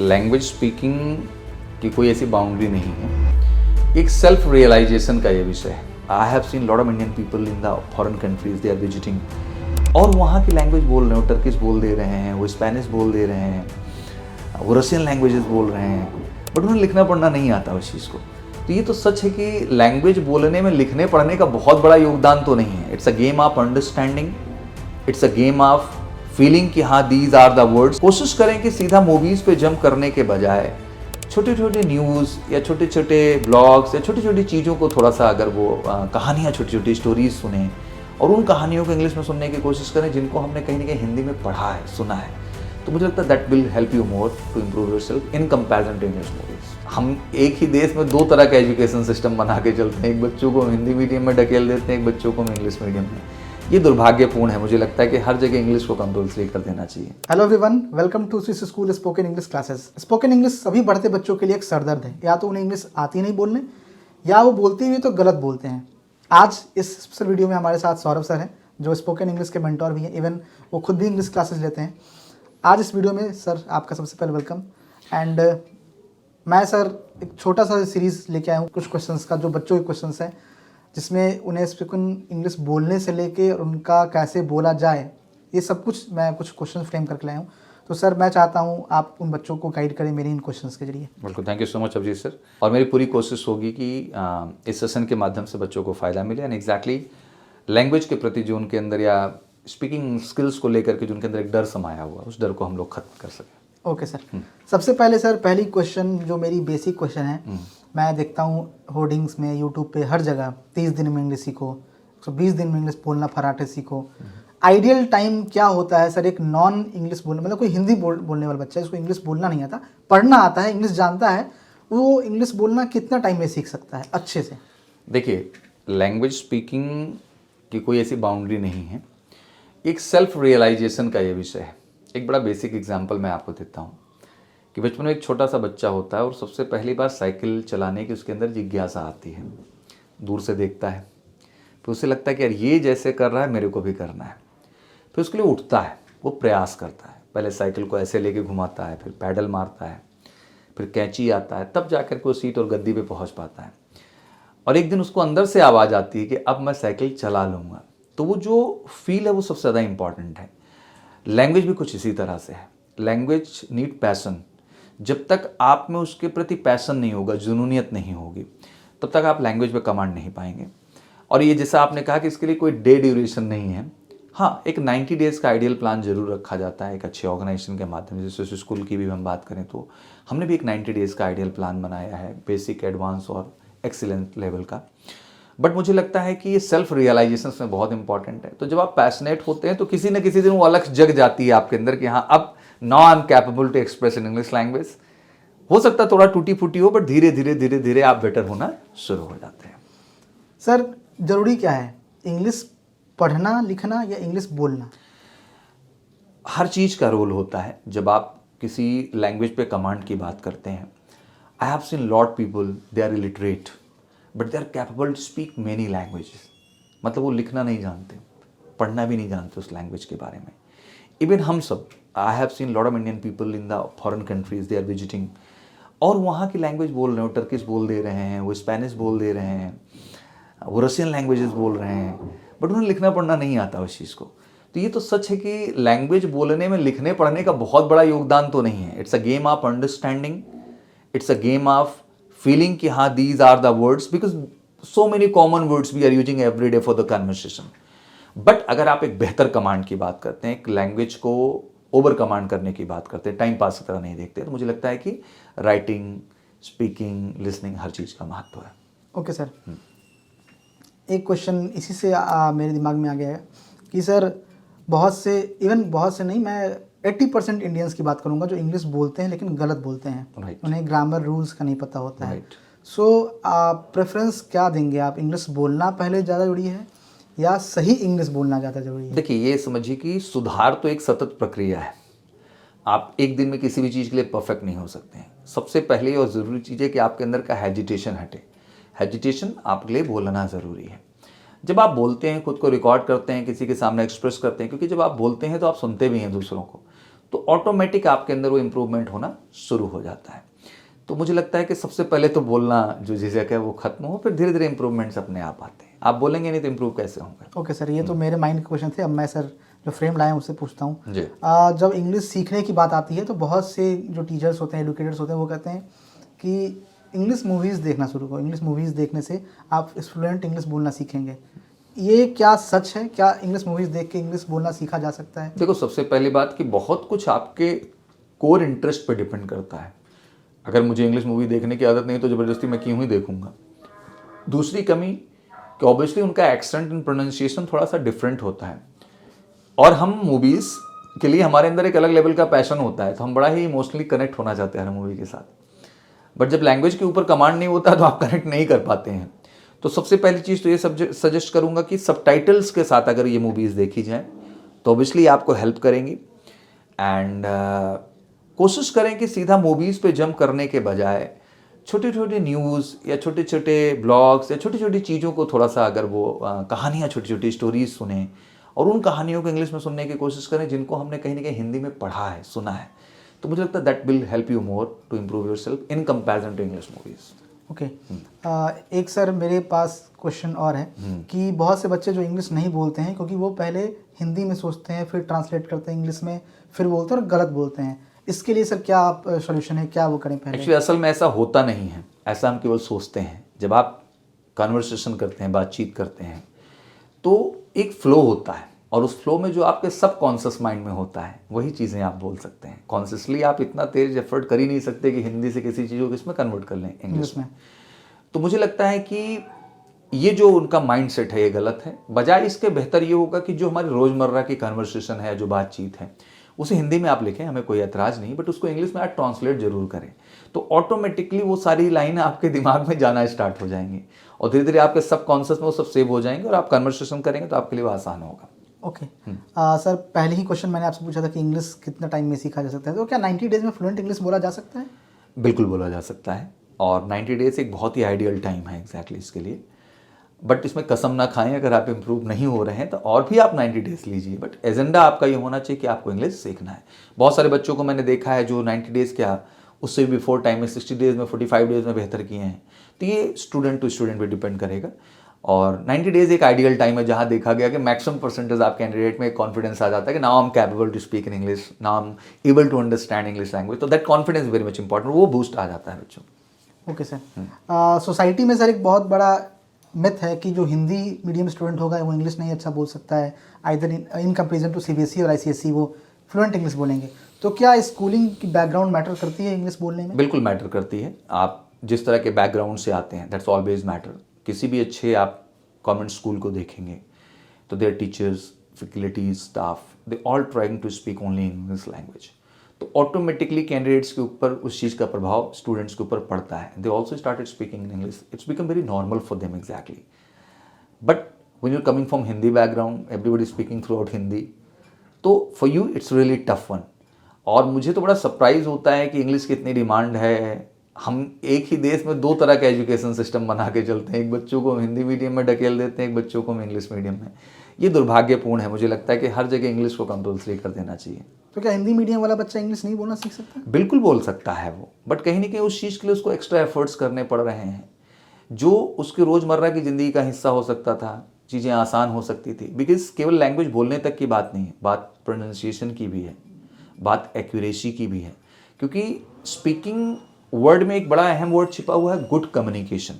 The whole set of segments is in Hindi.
लैंग्वेज स्पीकिंग की कोई ऐसी बाउंड्री नहीं है। एक सेल्फ रियलाइजेशन का ये विषय है। I have seen lot of Indian people in the foreign countries, they are visiting और वहाँ की लैंग्वेज बोल रहे हैं, वो टर्किश बोल दे रहे हैं, वो स्पेनिश बोल दे रहे हैं, वो रशियन लैंग्वेजेस बोल रहे हैं, बट उन्हें लिखना पढ़ना नहीं आता उस चीज़ को। तो ये तो सच है कि लैंग्वेज बोलने में लिखने पढ़ने का बहुत बड़ा योगदान तो नहीं है। It's a game of understanding, it's a game of feeling कि हाँ दीज आर द वर्ड्स। कोशिश करें कि सीधा मूवीज़ पे जंप करने के बजाय छोटे छोटे न्यूज़ या छोटे छोटे ब्लॉग्स या छोटी छोटी चीज़ों को थोड़ा सा अगर वो कहानियाँ छोटी छोटी स्टोरीज सुने और उन कहानियों को इंग्लिश में सुनने की कोशिश करें जिनको हमने कहीं ना कहीं हिंदी में पढ़ा है, सुना है, तो मुझे लगता है that will help you more to improve yourself in comparison to English movies. हम एक ही देश में दो तरह का एजुकेशन सिस्टम बना के चलते हैं, एक बच्चों को हिंदी मीडियम में ढकेल देते हैं, एक बच्चों को इंग्लिश मीडियम में। ये दुर्भाग्यपूर्ण है। मुझे लगता है कि हर जगह इंग्लिश को कंपल्सरी कर देना चाहिए। Hello everyone, welcome to Swiss school spoken English classes. Spoken English सभी बढ़ते बच्चों के लिए एक सरदर्द है। या तो उन्हें इंग्लिश आती नहीं बोलने या वो बोलते हुए तो गलत बोलते हैं। आज इस स्पेशल वीडियो में हमारे साथ सौरभ सर हैं जो स्पोकन इंग्लिश के मेंटोर भी हैं, इवन वो खुद भी इंग्लिश क्लासेस लेते हैं। आज इस वीडियो में सर आपका सबसे पहले वेलकम। एंड मैं सर एक छोटा सा सीरीज़ लेके आया हूँ कुछ क्वेश्चंस का, जो बच्चों के क्वेश्चंस हैं, जिसमें उन्हें स्पोकन इंग्लिश बोलने से लेके और उनका कैसे बोला जाए, ये सब कुछ मैं कुछ क्वेश्चन फ्रेम करके लाया हूँ। तो सर मैं चाहता हूँ आप उन बच्चों को गाइड करें मेरे इन क्वेश्चंस के जरिए। बिल्कुल, thank you so much Abhijit sir. और मेरी पूरी कोशिश होगी कि इस सेशन के माध्यम से बच्चों को फ़ायदा मिले एंड एग्जैक्टली लैंग्वेज के प्रति जो उनके अंदर या स्पीकिंग स्किल्स को लेकर के जो उनके अंदर एक डर समाया हुआ, उस डर को हम लोग खत्म कर सकें। Okay sir. सबसे पहले सर पहली क्वेश्चन जो मेरी बेसिक क्वेश्चन है, मैं देखता हूँ होर्डिंग्स में, यूट्यूब पे हर जगह 30 दिन में इंग्लिश सीखो, 120 दिन में इंग्लिश बोलना फराटे सीखो। आइडियल टाइम क्या होता है सर एक नॉन इंग्लिश बोलने, मतलब कोई हिंदी बोलने वाला बच्चा है, इसको इंग्लिश बोलना नहीं आता, पढ़ना आता है, इंग्लिश जानता है, वो इंग्लिश बोलना कितना टाइम में सीख सकता है अच्छे से? देखिए, लैंग्वेज स्पीकिंग की कोई ऐसी बाउंड्री नहीं है। एक सेल्फ रियलाइजेशन का ये विषय है। एक बड़ा बेसिक एग्जांपल मैं आपको देता हूँ कि बचपन में एक छोटा सा बच्चा होता है और सबसे पहली बार साइकिल चलाने की उसके अंदर जिज्ञासा आती है। दूर से देखता है, फिर उसे लगता है कि यार ये जैसे कर रहा है मेरे को भी करना है। फिर उसके लिए उठता है, वो प्रयास करता है, पहले साइकिल को ऐसे लेके घुमाता है, फिर पैडल मारता है, फिर कैंची आता है, तब जाकर के वो सीट और गद्दी पे पहुँच पाता है। और एक दिन उसको अंदर से आवाज़ आती है कि अब मैं साइकिल चला लूँगा। तो वो जो फील है वो सबसे ज़्यादा इंपॉर्टेंट है। लैंग्वेज भी कुछ इसी तरह से है। Language need passion. जब तक आप में उसके प्रति पैशन नहीं होगा, जुनूनियत नहीं होगी, तब तक आप लैंग्वेज पे कमांड नहीं पाएंगे। और ये जैसा आपने कहा कि इसके लिए कोई डे ड्यूरेशन नहीं है। हाँ, एक 90 डेज़ का आइडियल प्लान जरूर रखा जाता है एक अच्छे ऑर्गेनाइजेशन के माध्यम से। जैसे स्कूल की भी हम बात करें तो हमने भी एक 90 डेज़ का आइडियल प्लान बनाया है, बेसिक, एडवांस और एक्सीलेंट लेवल का। बट मुझे लगता है कि ये सेल्फ रियलाइजेशन में बहुत इंपॉर्टेंट है। तो जब आप पैशनेट होते हैं तो किसी न किसी दिन वो अलग जग जाती है आपके अंदर कि हाँ अब now I am capable to express in English language. हो सकता है थोड़ा टूटी फूटी हो, बट धीरे धीरे धीरे धीरे आप बेटर होना शुरू हो जाते हैं। सर जरूरी क्या है, इंग्लिश पढ़ना लिखना या इंग्लिश बोलना? हर चीज़ का रोल होता है। जब आप किसी लैंग्वेज पे कमांड की बात करते हैं, I have seen lot people, they are illiterate but they are capable to speak many languages. मतलब वो लिखना नहीं जानते, पढ़ना भी नहीं जानते उस लैंग्वेज के बारे में। इवन हम सब, I have seen lot of Indian people in the foreign countries, they are visiting और वहाँ की लैंग्वेज बोल रहे हैं, वो टर्किश बोल दे रहे हैं, वो स्पेनिश बोल दे रहे हैं, वो रशियन लैंग्वेजेस बोल रहे हैं, बट उन्हें लिखना पढ़ना नहीं आता उस चीज़ को। तो ये तो सच है कि लैंग्वेज बोलने में लिखने पढ़ने का बहुत बड़ा योगदान तो नहीं है। It's a game of understanding, it's a game of feeling कि हाँ these are the words, because so many common words we are using every day for the conversation. But अगर आप एक बेहतर कमांड की बात करते हैं, एक लैंग्वेज को ओवर कमांड करने की बात करते हैं, टाइम पास की तरह नहीं देखते, तो मुझे लगता है कि राइटिंग, स्पीकिंग, लिसनिंग, हर चीज़ का महत्व है। Okay sir. एक क्वेश्चन इसी से मेरे दिमाग में आ गया है कि सर बहुत से, इवन बहुत से नहीं, मैं 80% इंडियंस की बात करूंगा जो इंग्लिश बोलते हैं लेकिन गलत बोलते हैं। Right. उन्हें ग्रामर रूल्स का नहीं पता होता है। Right. सो प्रेफरेंस क्या देंगे आप, इंग्लिश बोलना पहले ज़्यादा जरूरी है या सही इंग्लिश बोलना ज़्यादा जरूरी है? देखिए, ये समझिए कि सुधार तो एक सतत प्रक्रिया है। आप एक दिन में किसी भी चीज़ के लिए परफेक्ट नहीं हो सकते हैं। सबसे पहले और ज़रूरी चीज़ है कि आपके अंदर का हेजिटेशन हटे। हेजिटेशन आपके लिए बोलना ज़रूरी है। जब आप बोलते हैं, खुद को रिकॉर्ड करते हैं, किसी के सामने एक्सप्रेस करते हैं, क्योंकि जब आप बोलते हैं तो आप सुनते भी हैं दूसरों को, तो ऑटोमेटिक आपके अंदर वो इम्प्रूवमेंट होना शुरू हो जाता है। तो मुझे लगता है कि सबसे पहले तो बोलना जो झिझक है वो खत्म हो, फिर धीरे धीरे इम्प्रूवमेंट्स अपने आप आते हैं। आप बोलेंगे नहीं तो इम्प्रूव कैसे होंगे? ओके सर, ये तो मेरे माइंड के क्वेश्चन थे। अब मैं सर जो फ्रेम लाए हैं उससे पूछता हूँ। जी। जब इंग्लिश सीखने की बात आती है तो बहुत से जो टीचर्स होते हैं, एडुकेटर्स होते हैं, वो कहते हैं कि इंग्लिश मूवीज़ देखना शुरू करो, इंग्लिश मूवीज़ देखने से आप फ्लुएंट इंग्लिश बोलना सीखेंगे। ये क्या सच है? क्या इंग्लिश मूवीज़ देख के इंग्लिश बोलना सीखा जा सकता है? देखो, सबसे पहली बात कि बहुत कुछ आपके कोर इंटरेस्ट पे डिपेंड करता है। अगर मुझे इंग्लिश मूवी देखने की आदत नहीं तो ज़बरदस्ती मैं क्यों ही देखूंगा। दूसरी कमी कि ऑब्वियसली उनका एक्सेंट एंड प्रोनाउंसिएशन थोड़ा सा डिफरेंट होता है, और हम मूवीज़ के लिए हमारे अंदर एक अलग लेवल का पैशन होता है, तो हम बड़ा ही इमोशनली कनेक्ट होना चाहते हैं हर मूवी के साथ। बट जब लैंग्वेज के ऊपर कमांड नहीं होता तो आप कनेक्ट नहीं कर पाते हैं। तो सबसे पहली चीज़ तो ये सजेस्ट करूंगा कि सबटाइटल्स के साथ अगर ये मूवीज़ देखी जाएँ तो ऑब्वियसली आपको हेल्प करेंगी। एंड कोशिश करें कि सीधा मूवीज़ पे जंप करने के बजाय छोटे छोटे न्यूज़ या छोटे छोटे ब्लॉग्स या छोटी छोटी चीज़ों को थोड़ा सा, अगर वो कहानियाँ, छोटी छोटी स्टोरीज सुने और उन कहानियों को इंग्लिश में सुनने की कोशिश करें जिनको हमने कहीं ना कहीं हिंदी में पढ़ा है, सुना है। तो मुझे लगता है that will help you more to improve yourself in comparison to English movies. Okay. एक सर मेरे पास क्वेश्चन और है कि बहुत से बच्चे जो इंग्लिश नहीं बोलते हैं क्योंकि वो पहले हिंदी में सोचते हैं, फिर ट्रांसलेट करते हैं इंग्लिश में, फिर बोलते हैं और गलत बोलते हैं। इसके लिए सर क्या सॉल्यूशन है, क्या वो करें पहले? एक्चुअली असल में ऐसा होता नहीं है, ऐसा हम केवल सोचते हैं। जब आप कन्वर्सेशन करते हैं, बातचीत करते हैं, तो एक फ्लो होता है, और उस फ्लो में जो आपके सबकॉन्शियस माइंड में होता है वही चीज़ें आप बोल सकते हैं। कॉन्शियसली आप इतना तेज एफर्ट कर ही नहीं सकते कि हिंदी से किसी चीज़ को किसमें कन्वर्ट कर लें, इंग्लिश में। तो मुझे लगता है कि ये जो उनका माइंड सेट है ये गलत है। बजाय इसके बेहतर ये होगा कि जो हमारी रोज़मर्रा की कन्वर्सेशन है, जो बातचीत है, उसे हिंदी में आप लिखें, हमें कोई ऐतराज़ नहीं, बट उसको इंग्लिश में आप ट्रांसलेट जरूर करें। तो ऑटोमेटिकली वो सारी लाइन आपके दिमाग में जाना स्टार्ट हो जाएंगी और धीरे धीरे आपके सबकॉन्शियस में वो सब सेव हो जाएंगे और आप कन्वर्सेशन करेंगे तो आपके लिए वो आसान होगा। ओके। सर, पहले ही क्वेश्चन मैंने आपसे पूछा था कि इंग्लिश कितना टाइम में सीखा जा सकता है, तो क्या 90 डेज में फ्लुएंट इंग्लिश बोला जा सकता है? बिल्कुल बोला जा सकता है, और 90 डेज एक बहुत ही आइडियल टाइम है एग्जैक्टली इसके लिए। बट इसमें कसम ना खाएं, अगर आप इम्प्रूव नहीं हो रहे हैं तो और भी आप 90 डेज लीजिए, बट एजेंडा आपका ये होना चाहिए कि आपको इंग्लिश सीखना है। बहुत सारे बच्चों को मैंने देखा है जो 90 डेज क्या, उससे भी बिफोर टाइम में 60 डेज में, 45 डेज में बेहतर किए हैं। तो ये स्टूडेंट टू स्टूडेंट पे डिपेंड करेगा, और 90 डेज एक आइडियल टाइम है जहाँ देखा गया कि मैक्सिमम परसेंटेज आप कैंडिडेट में कॉन्फिडेंस आ जाता है कि now I am capable to speak in English, now I am able to understand English language. तो that confidence very much important, वो बूस्ट आ जाता है बच्चों। Okay sir. सोसाइटी में सर एक बहुत बड़ा मिथ है कि जो हिंदी मीडियम स्टूडेंट होगा वो इंग्लिश नहीं अच्छा बोल सकता है, either in comparison to CBSE और आईसीएसई वो फ्लुएंट इंग्लिश बोलेंगे। तो क्या स्कूलिंग की बैकग्राउंड मैटर करती है इंग्लिश बोलने में? बिल्कुल मैटर करती है। आप जिस तरह के बैकग्राउंड से आते हैं, दैट्स ऑलवेज मैटर। किसी भी अच्छे आप कॉन्वेंट स्कूल को देखेंगे तो there teachers, faculties, staff, they all trying to speak only English language. तो ऑटोमेटिकली कैंडिडेट्स के ऊपर उस चीज़ का प्रभाव स्टूडेंट्स के ऊपर पड़ता है। They also started speaking in English, it's become very normal for them exactly. But when you coming from Hindi background, everybody speaking throughout Hindi, तो for you it's really tough one. और मुझे तो बड़ा सरप्राइज होता है कि इंग्लिश की इतनी डिमांड है। हम एक ही देश में दो तरह का एजुकेशन सिस्टम बना के चलते हैं, एक बच्चों को हिंदी मीडियम में ढकेल देते हैं, एक बच्चों को हम इंग्लिश मीडियम में। ये दुर्भाग्यपूर्ण है। मुझे लगता है कि हर जगह इंग्लिश को कंपल्सरी कर देना चाहिए। तो क्या हिंदी मीडियम वाला बच्चा इंग्लिश नहीं बोलना सीख सकता? बिल्कुल बोल सकता है वो, बट कहीं ना कहीं उस चीज़ के लिए उसको एक्स्ट्रा एफर्ट्स करने पड़ रहे हैं जो उसकी रोज़मर्रा की ज़िंदगी का हिस्सा हो सकता था, चीज़ें आसान हो सकती थी। बिकॉज केवल लैंग्वेज बोलने तक की बात नहीं है, बात प्रोनाउंसिएशन की भी है, बात एक्यूरेसी की भी है। क्योंकि स्पीकिंग वर्ड में एक बड़ा अहम वर्ड छिपा हुआ है, गुड कम्युनिकेशन।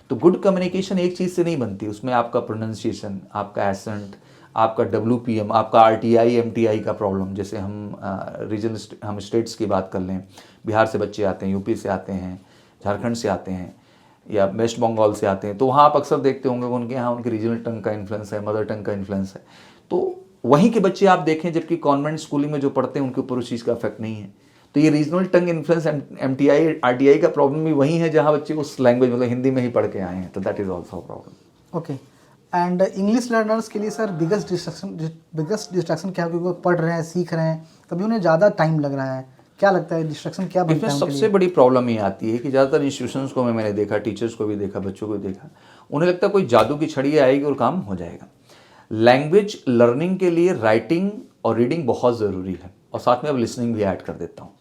तो गुड कम्युनिकेशन एक चीज़ से नहीं बनती, उसमें आपका प्रोनाउंसिएशन, आपका एसेंट, आपका WPM, आपका RTI MTI का प्रॉब्लम। जैसे हम रीजनल हम स्टेट्स की बात कर लें, बिहार से बच्चे आते हैं, यूपी से आते हैं, झारखंड से आते हैं या वेस्ट बंगाल से आते हैं, तो वहाँ आप अक्सर देखते होंगे कि उनके यहाँ उनके रीजनल टंग का इन्फ्लुएंस है, मदर टंग का इन्फ्लुएंस है। तो वहीं के बच्चे आप देखें, जबकि कॉन्वेंट स्कूलिंग में जो पढ़ते हैं उनके ऊपर उस चीज़ का इफेक्ट नहीं है। तो ये रीजनल टंग इन्फ्लुएंस MTI RTI का प्रॉब्लम भी वही है जहाँ बच्चे उस लैंग्वेज मतलब हिंदी में ही पढ़ के आए हैं। तो that is also problem. Okay. And English learners के लिए सर बिगेस्ट डिस्ट्रैक्शन क्या है? क्योंकि वो पढ़ रहे हैं, सीख रहे हैं, तभी उन्हें ज़्यादा टाइम लग रहा है। क्या लगता है डिस्ट्रैक्शन क्या बनता है? सबसे बड़ी प्रॉब्लम ये आती है कि ज़्यादातर इंस्टीट्यूशंस को मैंने देखा, टीचर्स को भी देखा, बच्चों को भी देखा, उन्हें लगता है कोई जादू की छड़ी आएगी और काम हो जाएगा। लैंग्वेज लर्निंग के लिए राइटिंग और रीडिंग बहुत ज़रूरी है, और साथ में अब लिसनिंग भी ऐड कर देता हूँ।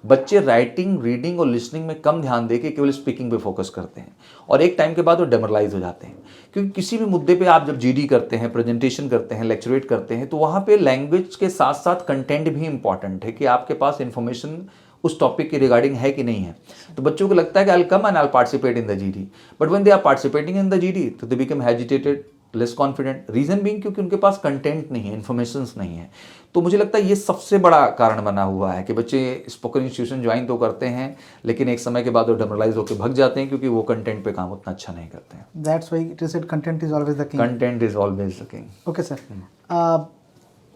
बच्चे राइटिंग, रीडिंग और लिसनिंग में कम ध्यान देके केवल स्पीकिंग पे फोकस करते हैं और एक टाइम के बाद वो डेमोरलाइज हो जाते हैं, क्योंकि किसी भी मुद्दे पे आप जब जीडी करते हैं, प्रेजेंटेशन करते हैं, लेक्चरेट करते हैं, तो वहाँ पे लैंग्वेज के साथ साथ कंटेंट भी इंपॉर्टेंट है कि आपके पास इंफॉर्मेशन उस टॉपिक के रिगार्डिंग है कि नहीं है। तो बच्चों को लगता है कि I will come and I will participate in the GD, but when they are participating in the GD तो they become hesitated, less confident. Reason being क्योंकि उनके पास कंटेंट नहीं है, इन्फॉर्मेशन नहीं है। तो मुझे लगता है ये सबसे बड़ा कारण बना हुआ है कि बच्चे स्पोकन इंस्टीट्यूशन ज्वाइन तो करते हैं लेकिन एक समय के बाद वो डेमोरलाइज होकर भग जाते हैं क्योंकि वो कंटेंट पे काम उतना अच्छा नहीं करते हैं। That's why it is said content is always the king. Content is always the king. Okay sir,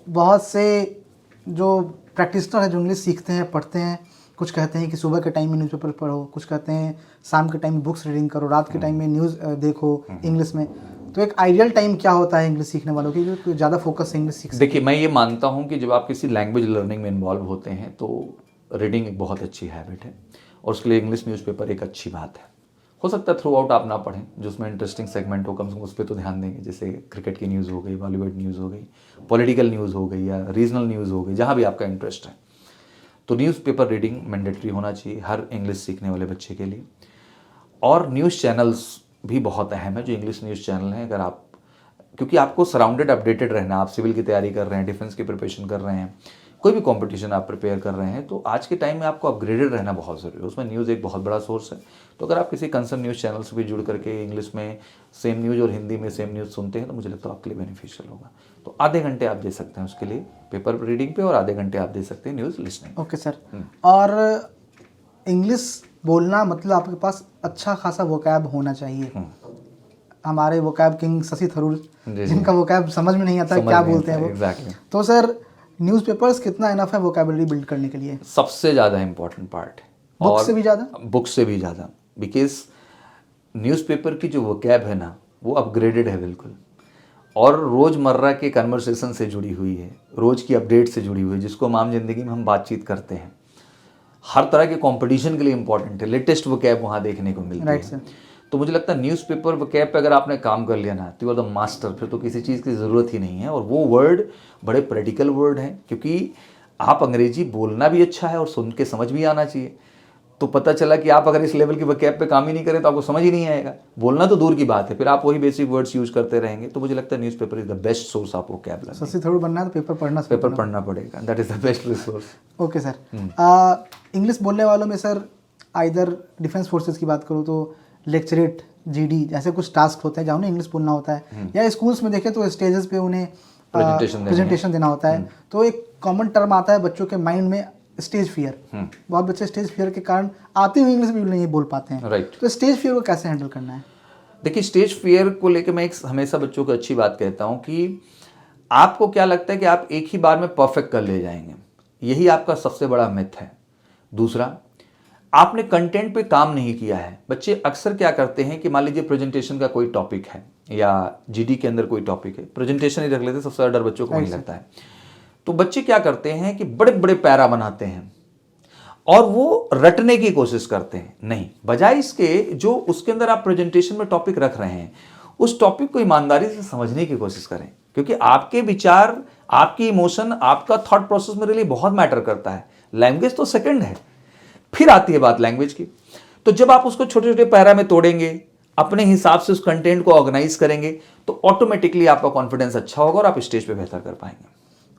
बहुत से जो प्रैक्टिशनर हैं जो इंग्लिश सीखते हैं, पढ़ते हैं, कुछ कहते हैं कि सुबह के टाइम में न्यूज़पेपर पढ़ो, कुछ कहते हैं शाम के टाइम में बुक्स रीडिंग करो, रात के टाइम में न्यूज़ देखो इंग्लिश में। तो एक आइडियल टाइम क्या होता है इंग्लिश सीखने वालों की जो ज़्यादा फोकस से इंग्लिश सीख सके? देखिए, मैं ये मानता हूँ कि जब आप किसी लैंग्वेज लर्निंग में इन्वॉल्व होते हैं तो रीडिंग एक बहुत अच्छी हैबिट है और उसके लिए इंग्लिश न्यूज़पेपर एक अच्छी बात है। हो सकता है थ्रू आउट आप ना पढ़ें, जो उसमें इंटरेस्टिंग सेगमेंट हो कम से कम उस पर तो ध्यान देंगे, जैसे क्रिकेट की न्यूज़ हो गई, बॉलीवुड न्यूज़ हो गई, पॉलिटिकल न्यूज़ हो गई या रीजनल न्यूज़ हो गई, जहाँ भी आपका इंटरेस्ट है। तो न्यूज़पेपर रीडिंग मैंडेटरी होना चाहिए हर इंग्लिश सीखने वाले बच्चे के लिए। और न्यूज़ चैनल्स भी बहुत अहम है, जो इंग्लिश न्यूज़ चैनल हैं। अगर आप, क्योंकि आपको सराउंडेड अपडेटेड रहना, आप सिविल की तैयारी कर रहे हैं, डिफेंस की प्रिपरेशन कर रहे हैं, कोई भी कंपटीशन आप प्रिपेयर कर रहे हैं, तो आज के टाइम में आपको अपग्रेडेड रहना बहुत ज़रूरी है। उसमें न्यूज़ एक बहुत बड़ा सोर्स है। तो अगर आप किसी कंसर्न न्यूज़ चैनल से भी जुड़ करके इंग्लिश में सेम न्यूज़ और हिंदी में सेम न्यूज़ सुनते हैं तो मुझे लगता है आपके लिए बेनिफिशियल होगा। तो आधे घंटे आप दे सकते हैं उसके लिए पेपर रीडिंग पे और आधे घंटे आप दे सकते हैं न्यूज़ लिसनिंग। ओके सर, और इंग्लिश बोलना मतलब आपके पास अच्छा खासा वोकैब होना चाहिए। हमारे वोकैब किंग शशि थरूर, जिनका वोकैब समझ में नहीं आता क्या बोलते हैं वो। एग्जैक्टली। तो सर न्यूज़पेपर्स कितना इनफ है वोकैबुलरी बिल्ड करने के लिए? सबसे ज़्यादा इंपॉर्टेंट पार्ट है। बुक से भी ज़्यादा? बुक से भी ज़्यादा, बिकॉज न्यूज़पेपर की जो वोकैब है ना वो अपग्रेडेड है बिल्कुल, और रोज़मर्रा के कन्वर्सेशन से जुड़ी हुई है, रोज़ की अपडेट से जुड़ी हुई है, जिसको हम आम जिंदगी में हम बातचीत करते हैं। हर तरह के कंपटीशन के लिए इंपॉर्टेंट है, लेटेस्ट वोकैब वहाँ देखने को मिलती राइट है। सर। तो मुझे लगता है न्यूज़पेपर वोकैब पे अगर आपने काम कर लिया ना तो यू आर द मास्टर, फिर तो किसी चीज़ की ज़रूरत ही नहीं है। और वो वर्ड बड़े प्रैक्टिकल वर्ड हैं, क्योंकि आप अंग्रेजी बोलना भी अच्छा है और सुन के समझ भी आना चाहिए। तो पता चला कि आप अगर इस लेवल की वोकैब पे काम ही नहीं करें तो आपको समझ ही नहीं आएगा, बोलना तो दूर की बात है, फिर आप वही बेसिक वर्ड्स यूज करते रहेंगे। तो मुझे लगता है newspaper is the best source of vocab. Shashi Tharoor बनना है तो पेपर पढ़ना पड़ेगा, that is the best resource. Okay sir, English बोलने वालों में सर आइदर डिफेंस फोर्सेस की बात करूँ तो लेक्चरेट, जीडी ऐसे कुछ टास्क होते हैं जहाँ उन्हें इंग्लिश बोलना होता है, या स्कूल्स में देखें तो स्टेजेस पे उन्हें प्रेजेंटेशन देना होता है। तो एक कॉमन टर्म आता है बच्चों के माइंड में, स्टेज फियर। बहुत बच्चे स्टेज फियर के कारण आते हुए इंग्लिश भी नहीं बोल पाते हैं। राइट। तो स्टेज फियर को कैसे हैंडल करना है? देखिए, स्टेज फियर को लेकर मैं एक हमेशा बच्चों को अच्छी बात कहता हूँ कि आपको क्या लगता है कि आप एक ही बार में परफेक्ट कर ले जाएंगे, यही आपका सबसे बड़ा मिथ है। दूसरा, आपने कंटेंट पे काम नहीं किया है। बच्चे अक्सर क्या करते हैं कि मान लीजिए प्रेजेंटेशन का कोई टॉपिक है या जीडी के अंदर कोई टॉपिक है, प्रेजेंटेशन ही रख लेते हैं, सबसे ज़्यादा डर बच्चों को नहीं लगता है। तो बच्चे क्या करते हैं कि बड़े बड़े पैरा बनाते हैं और वो रटने की कोशिश करते हैं। नहीं, बजाय इसके जो उसके अंदर आप प्रेजेंटेशन में टॉपिक रख रहे हैं उस टॉपिक को ईमानदारी से समझने की कोशिश करें, क्योंकि आपके विचार, आपकी इमोशन, आपका थॉट प्रोसेस मेरे लिए बहुत मैटर करता है। लैंग्वेज तो सेकंड है, फिर आती है बात लैंग्वेज की। तो जब आप उसको छोटे छोटे पैरा में तोड़ेंगे, अपने हिसाब से उस कंटेंट को ऑर्गेनाइज करेंगे, तो ऑटोमेटिकली आपका कॉन्फिडेंस अच्छा होगा और आप स्टेज पे बेहतर कर पाएंगे।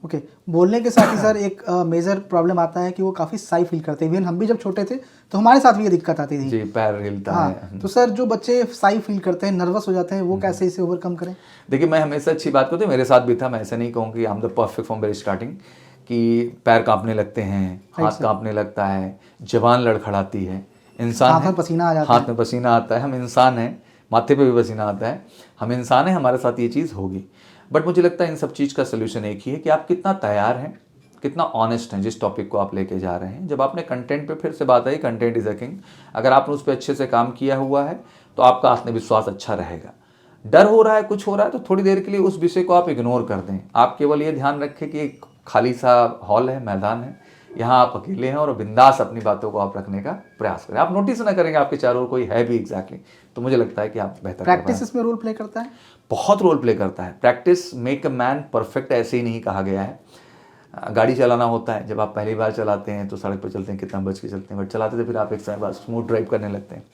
ओके, बोलने के साथ ही सर एक मेजर प्रॉब्लम आता है कि वो काफ़ी साई फील करते हैं। इवन हम भी जब छोटे थे तो हमारे साथ भी ये दिक्कत आती थी जी, पैर हिलता है। तो सर जो बच्चे साई फील करते हैं, नर्वस हो जाते हैं, वो कैसे इसे ओवरकम करें? देखिए, मैं हमेशा अच्छी बात करता हूँ, मेरे साथ भी था। मैं ऐसे नहीं कहूँ कि I am the perfect from very starting, कि पैर कांपने लगते हैं, हाथ कांपने लगता है, जबान लड़खड़ाती है, इंसान हाथ में पसीना आ जाता है, हाथ में पसीना आता है, हम इंसान हैं, माथे पे भी पसीना आता है, हम इंसान हैं, हमारे साथ ये चीज़ होगी। बट मुझे लगता है इन सब चीज़ का सोल्यूशन एक ही है कि आप कितना तैयार हैं, कितना ऑनेस्ट हैं जिस टॉपिक को आप लेके जा रहे हैं। जब आपने कंटेंट पे, फिर से बात आई, कंटेंट इज अ किंग, अगर आपने उस पर अच्छे से काम किया हुआ है तो आपका आत्मविश्वास अच्छा रहेगा। डर हो रहा है, कुछ हो रहा है, तो थोड़ी देर के लिए उस विषय को आप इग्नोर कर दें। आप केवल ये ध्यान रखें कि एक खाली सा हॉल है, मैदान है, यहाँ आप अकेले हैं और बिंदास अपनी बातों को आप रखने का प्रयास करें। आप नोटिस ना करेंगे आपके चारों ओर कोई है भी एग्जैक्टली, तो मुझे लगता है कि आप बेहतर। प्रैक्टिस इसमें रोल प्ले करता है? बहुत रोल प्ले करता है। Practice make a man perfect ऐसे ही नहीं कहा गया है। गाड़ी चलाना होता है, जब आप पहली बार चलाते हैं तो सड़क पर चलते हैं, कितना बच के चलते हैं, बट चलाते थे फिर आप एक समय बाद स्मूथ ड्राइव करने लगते हैं।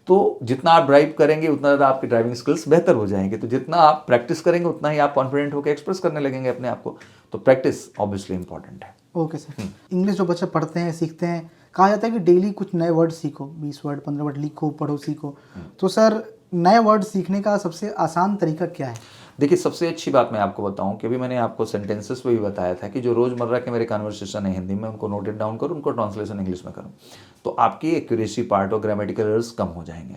तो जितना आप ड्राइव करेंगे उतना ज़्यादा आपकी ड्राइविंग स्किल्स बेहतर हो जाएंगे। तो जितना आप प्रैक्टिस करेंगे उतना ही आप कॉन्फिडेंट होकर एक्सप्रेस करने लगेंगे अपने आप को। तो प्रैक्टिस ऑब्वियसली इंपॉर्टेंट है। Okay sir. इंग्लिश जो बच्चे पढ़ते हैं, सीखते हैं, कहा जाता है कि डेली कुछ नए वर्ड सीखो, 20 वर्ड 15 वर्ड लिखो, पढ़ो, सीखो। तो सर नए वर्ड सीखने का सबसे आसान तरीका क्या है? देखिए, सबसे अच्छी बात मैं आपको बताऊं कि अभी मैंने आपको सेंटेंसेस पे भी बताया था कि जो रोज़मर्रा के मेरे कन्वर्सेशन है हिंदी में, उनको नोटेड डाउन करूं, उनको ट्रांसलेशन इंग्लिश में करूं, तो आपकी एक्यूरेसी पार्ट और ग्रामेटिकल एरर्स कम हो जाएंगे,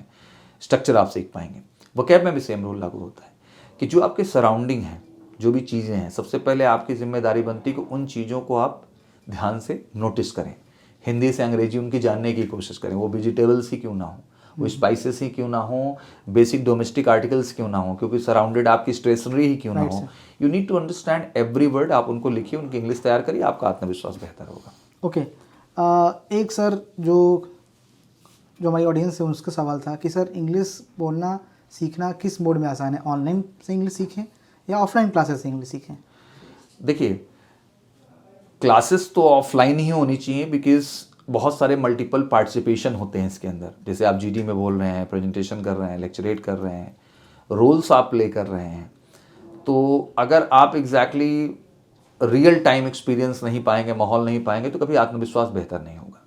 स्ट्रक्चर आप सीख पाएंगे। वोकैब में भी सेम रूल लागू होता है कि जो आपके सराउंडिंग है, जो भी चीज़ें हैं, सबसे पहले आपकी जिम्मेदारी बनती है कि उन चीज़ों को आप ध्यान से नोटिस करें। हिंदी से अंग्रेजी उनकी जानने की कोशिश करें, वो वेजिटेबल्स ही क्यों ना हो, वो स्पाइसेस ही क्यों ना हो, बेसिक डोमेस्टिक आर्टिकल्स क्यों ना हो, क्योंकि सराउंडेड आपकी स्टेशनरी ही क्यों ना हो। You need to understand every word. आप उनको लिखिए, उनकी इंग्लिश तैयार करिए, आपका आत्मविश्वास बेहतर होगा। ओके। एक सर जो हमारी ऑडियंस है उसका सवाल था कि सर इंग्लिश बोलना सीखना किस मोड में आसान है, ऑनलाइन से इंग्लिश सीखें या ऑफलाइन क्लासेस से इंग्लिश सीखें? देखिए, क्लासेस तो ऑफलाइन ही होनी चाहिए, बिकॉज बहुत सारे मल्टीपल पार्टिसिपेशन होते हैं इसके अंदर। जैसे आप जीडी में बोल रहे हैं, प्रेजेंटेशन कर रहे हैं, लेक्चरेट कर रहे हैं, रोल्स आप प्ले कर रहे हैं। तो अगर आप एग्जैक्टली रियल टाइम एक्सपीरियंस नहीं पाएंगे, माहौल नहीं पाएंगे, तो कभी आत्मविश्वास बेहतर नहीं होगा।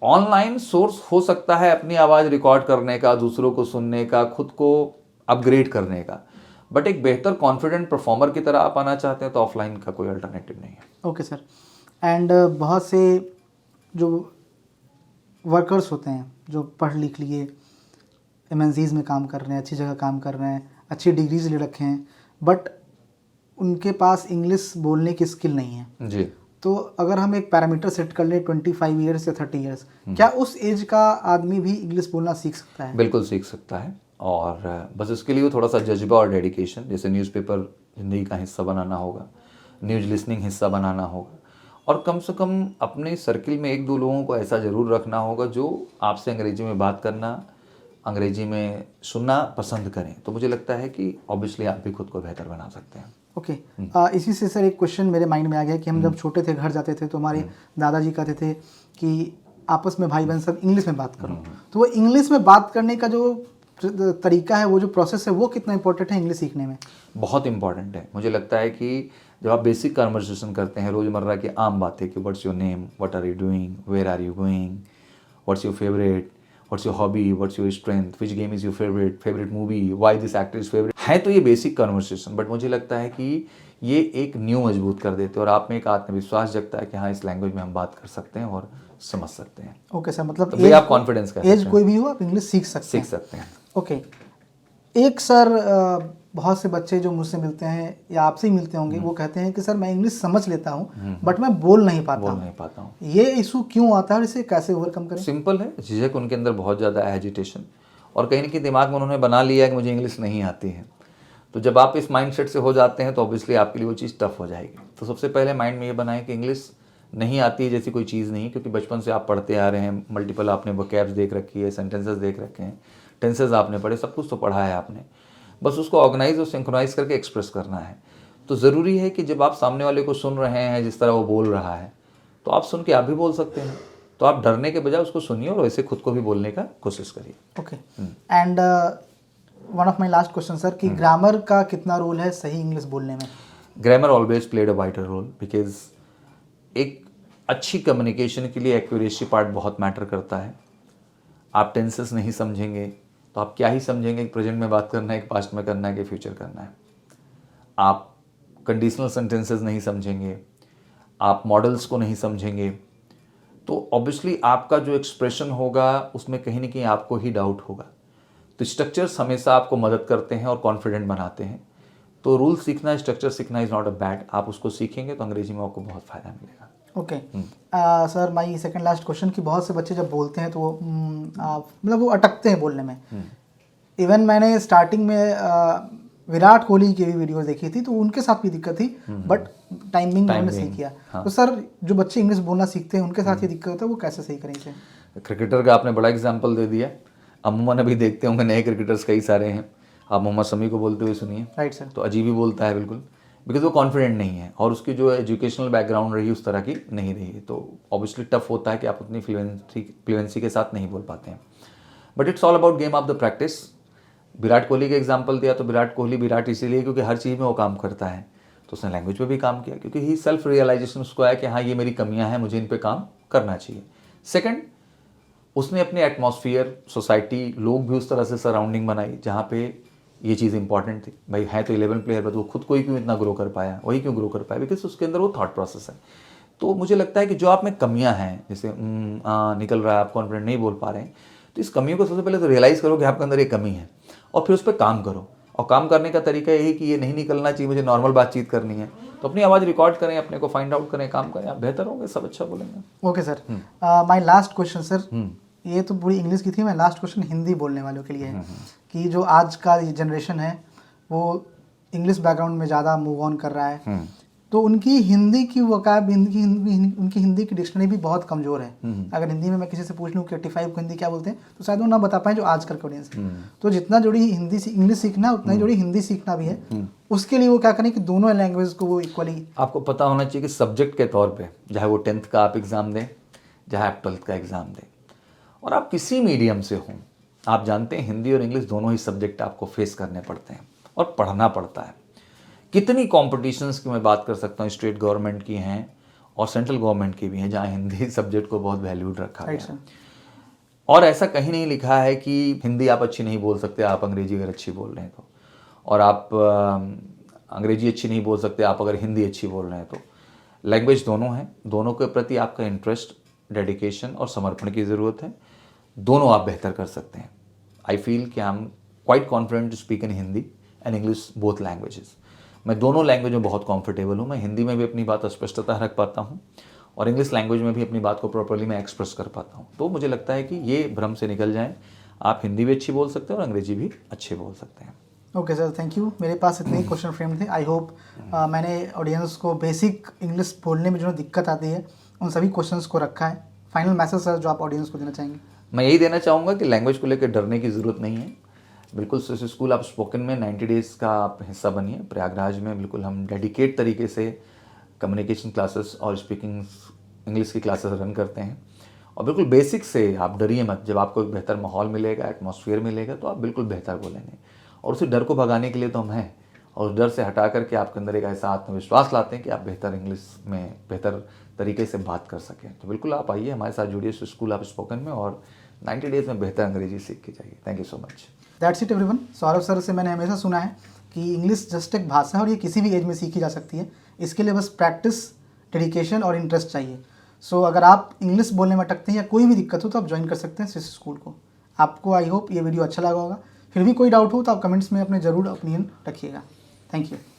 ऑनलाइन सोर्स हो सकता है अपनी आवाज़ रिकॉर्ड करने का, दूसरों को सुनने का, खुद को अपग्रेड करने का, बट एक बेहतर कॉन्फिडेंट परफॉर्मर की तरह आप आना चाहते हैं तो ऑफलाइन का कोई अल्टरनेटिव नहीं है। Okay sir. एंड बहुत से जो वर्कर्स होते हैं जो पढ़ लिख लिए, एमएनसीज में काम कर रहे हैं, अच्छी जगह काम कर रहे हैं, अच्छी डिग्रीज ले रखे हैं, बट उनके पास इंग्लिश बोलने की स्किल नहीं है जी। तो अगर हम एक पैरामीटर सेट कर लें 25 ईयर्स या 30 ईयर्स, क्या उस एज का आदमी भी इंग्लिश बोलना सीख सकता है? बिल्कुल सीख सकता है, और बस इसके लिए वो थोड़ा सा जज्बा और डेडिकेशन, जैसे न्यूज़पेपर ज़िंदगी का हिस्सा बनाना होगा, न्यूज़ लिसनिंग हिस्सा बनाना होगा, और कम से कम अपने सर्किल में 1-2 लोगों को ऐसा ज़रूर रखना होगा जो आपसे अंग्रेजी में बात करना, अंग्रेजी में सुनना पसंद करें। तो मुझे लगता है कि ऑब्वियसली आप भी खुद को बेहतर बना सकते हैं। ओके। इसी से सर एक क्वेश्चन मेरे माइंड में आ गया कि हम जब छोटे थे, घर जाते थे, तो हमारे दादाजी कहते थे कि आपस में भाई बहन सब इंग्लिश में बात करो। तो वो इंग्लिश में बात करने का जो तरीका है, वो जो प्रोसेस है, वो कितना इंपॉर्टेंट है इंग्लिश सीखने में? बहुत इंपॉर्टेंट है। मुझे लगता है कि जब आप बेसिक कन्वर्सेशन करते हैं, रोज़मर्रा की आम बातें कि what's your name, what are you doing, where are you going, what's your favourite, what's your hobby, what's your strength, which game is your favourite movie, why this actor is favourite, है तो ये बेसिक कन्वर्सेशन, बट मुझे लगता है कि ये एक न्यू मजबूत कर देते हैं और आप में एक आत्मविश्वास जगता है कि हाँ, इस लैंग्वेज में हम बात कर सकते हैं और समझ सकते हैं। ओके सर, मतलब तो आप कॉन्फिडेंस का एज कोई भी हो, आप इंग्लिश सीख सकते हैं। ओके। एक सर बहुत से बच्चे जो मुझसे मिलते हैं या आपसे ही मिलते होंगे, वो कहते हैं कि सर मैं इंग्लिश समझ लेता हूँ बट मैं बोल नहीं पाता हूँ। ये इशू क्यों आता है और इसे कैसे ओवरकम करें? सिंपल है, झिझक उनके अंदर बहुत ज़्यादा है, एजिटेशन, और कहीं ना कहीं दिमाग में उन्होंने बना लिया है कि मुझे इंग्लिश नहीं आती है। तो जब आप इस माइंडसेट से हो जाते हैं तो ऑब्वियसली आपके लिए वो चीज़ टफ हो जाएगी। तो सबसे पहले माइंड में ये बनाएं कि इंग्लिश नहीं आती है जैसी कोई चीज़ नहीं, क्योंकि बचपन से आप पढ़ते आ रहे हैं, मल्टीपल आपने वोकैब्स देख रखी है, सेंटेंसेस देख रखे हैं, टेंसेस आपने पढ़े, सब कुछ तो पढ़ा है आपने, बस उसको ऑर्गेनाइज और सिंक्रोनाइज करके एक्सप्रेस करना है। तो ज़रूरी है कि जब आप सामने वाले को सुन रहे हैं जिस तरह वो बोल रहा है, तो आप सुन के आप भी बोल सकते हैं। तो आप डरने के बजाय उसको सुनिए और वैसे खुद को भी बोलने का कोशिश करिए। Okay. And one of my last question sir, कि ग्रामर का कितना रोल है सही इंग्लिश बोलने में? Grammar always played a wider role, because एक अच्छी कम्युनिकेशन के लिए एक्यूरेसी पार्ट बहुत मैटर करता है। आप टेंसेस नहीं समझेंगे तो आप क्या ही समझेंगे कि प्रेजेंट में बात करना है, कि पास्ट में करना है, कि फ्यूचर करना है। आप कंडीशनल सेंटेंसेस नहीं समझेंगे, आप मॉडल्स को नहीं समझेंगे, तो ऑब्वियसली आपका जो एक्सप्रेशन होगा उसमें कहीं ना कहीं आपको ही डाउट होगा। तो स्ट्रक्चर्स हमेशा आपको मदद करते हैं और कॉन्फिडेंट बनाते हैं। तो रूल सीखना, स्ट्रक्चर सीखना इज़ नॉट अ बैड। आप उसको सीखेंगे तो अंग्रेजी में आपको बहुत फ़ायदा मिलेगा। Okay. Sir my second last question, कि बहुत से बच्चे जब बोलते हैं तो वो मतलब वो अटकते हैं बोलने में। इवन मैंने स्टार्टिंग में विराट कोहली की भी वीडियो देखी थी, तो उनके साथ भी दिक्कत थी, बट टाइमिंग उन्होंने सही किया। हाँ। तो सर जो बच्चे इंग्लिश बोलना सीखते हैं उनके साथ ये दिक्कत होता है, वो कैसे सही करें इसे? क्रिकेटर का आपने बड़ा एग्जाम्पल दे दिया। अमूमन अभी देखते होंगे नए क्रिकेटर्स कई सारे हैं, आप मोहम्मद शमी को बोलते हुए सुनिए। Right sir. तो अजीब ही बोलता है बिल्कुल, बिकॉज वो कॉन्फिडेंट नहीं है और उसकी जो एजुकेशनल बैकग्राउंड रही उस तरह की नहीं रही है, तो ऑब्वियसली टफ होता है कि आप उतनी फ्लुएंसी के साथ नहीं बोल पाते हैं। But it's all about game of the practice. Virat Kohli का एग्जाम्पल दिया तो विराट इसीलिए क्योंकि हर चीज़ में वो काम करता है, तो उसने लैंग्वेज पे भी काम किया क्योंकि ही सेल्फ रियलाइजेशन उसको आया कि हाँ ये मेरी कमियां हैं, मुझे इन पे काम करना चाहिए। सेकंड, उसने अपने एटमॉस्फेयर, सोसाइटी, लोग भी उस तरह से सराउंडिंग बनाई जहाँ पे ये चीज़ इंपॉर्टेंट थी। भाई है तो 11 प्लेयर, बट वो खुद को ही क्यों इतना ग्रो कर पाया, वही क्यों ग्रो कर पाया, बिकॉज उसके अंदर वो थॉट प्रोसेस है। तो मुझे लगता है कि जो आप में कमियां हैं, जैसे निकल रहा है, आप कॉन्फिडेंट नहीं बोल पा रहे हैं, तो इस कमियों को सबसे पहले तो रियलाइज़ करो कि आपके अंदर ये कमी है और फिर उस पर काम करो। और काम करने का तरीका यही कि ये नहीं निकलना चाहिए, मुझे नॉर्मल बातचीत करनी है, तो अपनी आवाज़ रिकॉर्ड करें, अपने को फाइंड आउट करें, काम करें, आप बेहतर होंगे, सब अच्छा बोलेंगे। Okay sir, my last question sir, ये तो पूरी इंग्लिश की थी, मैं लास्ट क्वेश्चन हिंदी बोलने वालों के लिए है कि जो आज का जनरेशन है वो इंग्लिश बैकग्राउंड में ज़्यादा मूव ऑन कर रहा है, तो उनकी हिंदी की वोकैब, उनकी हिंदी की डिक्शनरी भी बहुत कमज़ोर है। अगर हिंदी में मैं किसी से पूछ लूँ कि 85 को हिंदी क्या बोलते हैं, तो शायद वो ना बता पाए जो आजकल के ऑडियंस है। तो जितना जोड़ी हिंदी से इंग्लिश सीखना है उतना ही जोड़ी हिंदी सीखना भी है, उसके लिए वो क्या करें कि दोनों लैंग्वेज को वो इक्वली। आपको पता होना चाहिए कि सब्जेक्ट के तौर पे, चाहे वो 10th का आप एग्ज़ाम दें, चाहे आप 12th का एग्ज़ाम दें, और आप किसी मीडियम से हों, आप जानते हैं हिंदी और इंग्लिश दोनों ही सब्जेक्ट आपको फेस करने पड़ते हैं और पढ़ना पड़ता है। कितनी कॉम्पिटिशन्स की मैं बात कर सकता हूँ, स्टेट गवर्नमेंट की हैं और सेंट्रल गवर्नमेंट की भी हैं, जहाँ हिंदी सब्जेक्ट को बहुत वैल्यूड रखा गया है। और ऐसा कहीं नहीं लिखा है कि हिंदी आप अच्छी नहीं बोल सकते, आप अंग्रेजी अगर अच्छी बोल रहे हैं तो, और आप अंग्रेजी अच्छी नहीं बोल सकते आप अगर हिंदी अच्छी बोल रहे हैं तो। लैंग्वेज दोनों हैं, दोनों के प्रति आपका इंटरेस्ट, डेडिकेशन और समर्पण की ज़रूरत है, दोनों आप बेहतर कर सकते हैं। आई फील कि I am quite confident to speak in Hindi and English, both languages. मैं दोनों लैंग्वेज में बहुत कंफर्टेबल हूँ। मैं हिंदी में भी अपनी बात स्पष्टता रख पाता हूँ और इंग्लिश लैंग्वेज में भी अपनी बात को प्रॉपर्ली मैं एक्सप्रेस कर पाता हूँ। तो मुझे लगता है कि ये भ्रम से निकल जाएं, आप हिंदी भी अच्छी बोल सकते हैं और अंग्रेजी भी अच्छे बोल सकते हैं। Okay sir, thank you. मेरे पास इतने ही क्वेश्चन फ्रेम थे। आई होप मैंने ऑडियंस को बेसिक इंग्लिश बोलने में जो दिक्कत आती है उन सभी क्वेश्चंस को रखा है। फाइनल मैसेज सर जो आप ऑडियंस को देना चाहेंगे? मैं यही देना चाहूँगा कि लैंग्वेज को लेकर डरने की ज़रूरत नहीं है। बिल्कुल स्विस स्कूल आप स्पोकन में 90 डेज़ का आप हिस्सा बनिए। प्रयागराज में बिल्कुल हम डेडिकेट तरीके से कम्युनिकेशन क्लासेस और स्पीकिंग इंग्लिश की क्लासेस रन करते हैं और बिल्कुल बेसिक से आप डरिए मत। जब आपको एक बेहतर माहौल मिलेगा, एटमॉस्फेयर मिलेगा, तो आप बिल्कुल बेहतर बोलेंगे। और उसी डर को भगाने के लिए तो हम हैं, और उस डर से हटा करके आपके अंदर एक ऐसा आत्मविश्वास लाते हैं कि आप बेहतर इंग्लिश में बेहतर तरीके से बात कर सकें। तो बिल्कुल आप आइए, हमारे साथ जुड़िए स्विस स्कूल आप स्पोकन में और 90 डेज़ में बेहतर अंग्रेजी सीख के जाइए। Thank you so much. That's it everyone. Saurabh sir से मैंने हमेशा सुना है कि इंग्लिश जस्ट एक भाषा है और ये किसी भी एज में सीखी जा सकती है। इसके लिए बस प्रैक्टिस, डेडिकेशन और इंटरेस्ट चाहिए। सो अगर आप इंग्लिश बोलने में अटकते हैं या कोई भी दिक्कत हो तो आप ज्वाइन कर सकते हैं स्विस स्कूल को। आपको आई होप ये वीडियो अच्छा लगा होगा। फिर भी कोई डाउट हो तो आप कमेंट्स में अपने ज़रूर ओपिनियन रखिएगा। Thank you.